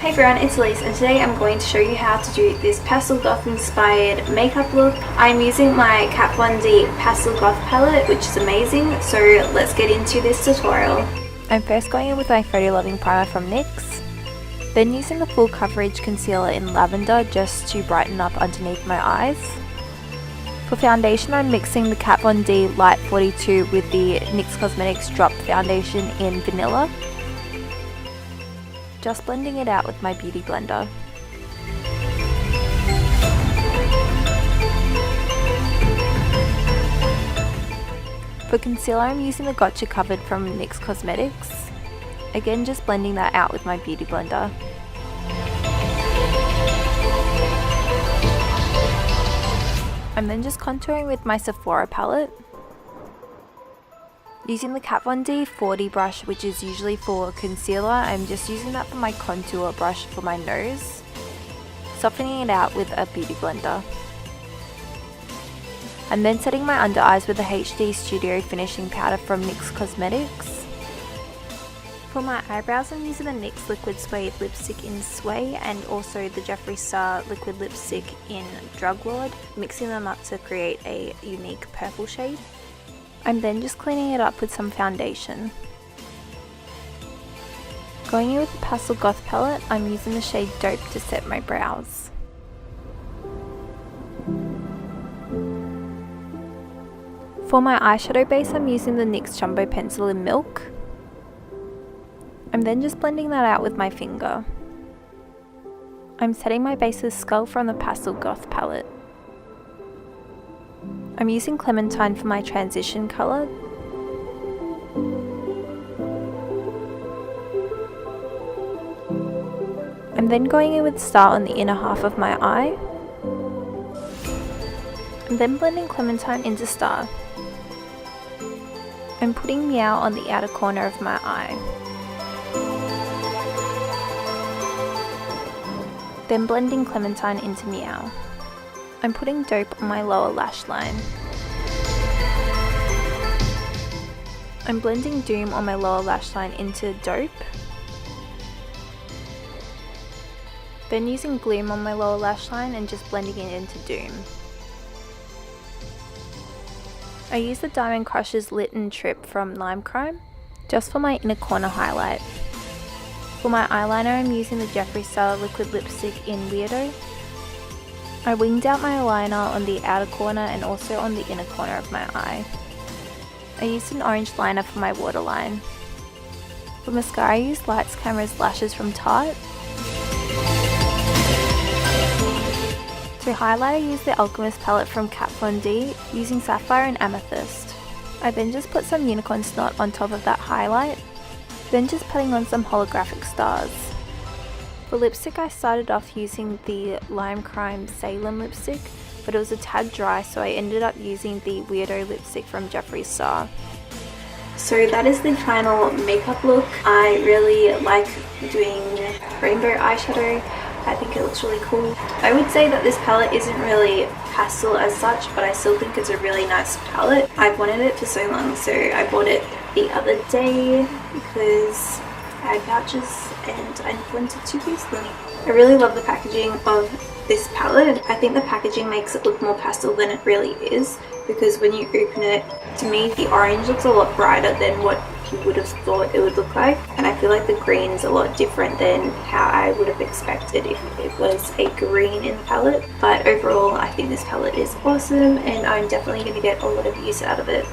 Hey everyone, it's Elise and today I'm going to show you how to do this Pastel Goth inspired makeup look. I'm using my Kat Von D Pastel Goth palette, which is amazing, so let's get into this tutorial. I'm first going in with my Photo Loving primer from NYX, then using the full coverage concealer in Lavender just to brighten up underneath my eyes. For foundation, I'm mixing the Kat Von D Light 42 with the NYX Cosmetics Drop Foundation in Vanilla. Just blending it out with my beauty blender. For concealer, I'm using the Gotcha Covered from NYX Cosmetics. Again, just blending that out with my beauty blender. I'm then just contouring with my Sephora palette. Using the Kat Von D 40 brush, which is usually for concealer, I'm just using that for my contour brush for my nose, softening it out with a beauty blender. I'm then setting my under eyes with the HD Studio Finishing Powder from NYX Cosmetics. For my eyebrows, I'm using the NYX Liquid Suede Lipstick in Sway and also the Jeffree Star Liquid Lipstick in Drug Lord, mixing them up to create a unique purple shade. I'm then just cleaning it up with some foundation. Going in with the Pastel Goth palette, I'm using the shade Dope to set my brows. For my eyeshadow base, I'm using the NYX Jumbo Pencil in Milk. I'm then just blending that out with my finger. I'm setting my base with Skull from the Pastel Goth palette. I'm using Clementine for my transition colour. I'm then going in with Star on the inner half of my eye. I'm then blending Clementine into Star. I'm putting Meow on the outer corner of my eye. Then blending Clementine into Meow. I'm putting Dope on my lower lash line. I'm blending Doom on my lower lash line into Dope. Then using Gloom on my lower lash line and just blending it into Doom. I use the Diamond Crushers Lit and Trip from Lime Crime, just for my inner corner highlight. For my eyeliner, I'm using the Jeffree Star Liquid Lipstick in Weirdo. I winged out my eyeliner on the outer corner and also on the inner corner of my eye. I used an orange liner for my waterline. For mascara, I used Lights Cameras Lashes from Tarte. To highlight, I used the Alchemist palette from Kat Von D using Sapphire and Amethyst. I then just put some unicorn snot on top of that highlight, then just putting on some holographic stars. For lipstick, I started off using the Lime Crime Salem lipstick, but it was a tad dry, so I ended up using the Weirdo lipstick from Jeffree Star. So that is the final makeup look. I really like doing rainbow eyeshadow. I think it looks really cool. I would say that this palette isn't really pastel as such, but I still think it's a really nice palette. I've wanted it for so long, so I bought it the other day because I had vouchers and I wanted to use them. I really love the packaging of this palette. I think the packaging makes it look more pastel than it really is, because when you open it, to me the orange looks a lot brighter than what you would have thought it would look like, and I feel like the green's a lot different than how I would have expected if it was a green in the palette. But overall, I think this palette is awesome and I'm definitely going to get a lot of use out of it.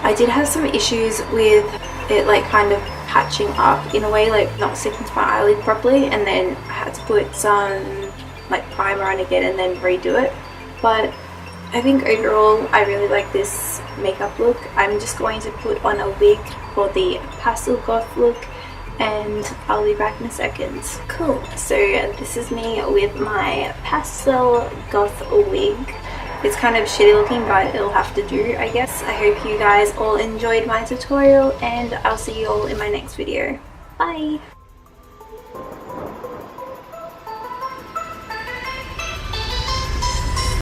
I did have some issues with it like kind of patching up in a way, like not sticking to my eyelid properly, and then I had to put some like primer on again and then redo it. But I think overall I really like this makeup look. I'm just going to put on a wig for the Pastel Goth look and I'll be back in a second. Cool, so this is me with my Pastel Goth wig. It's kind of shitty looking, but it'll have to do, I guess. I hope you guys all enjoyed my tutorial and I'll see you all in my next video. Bye!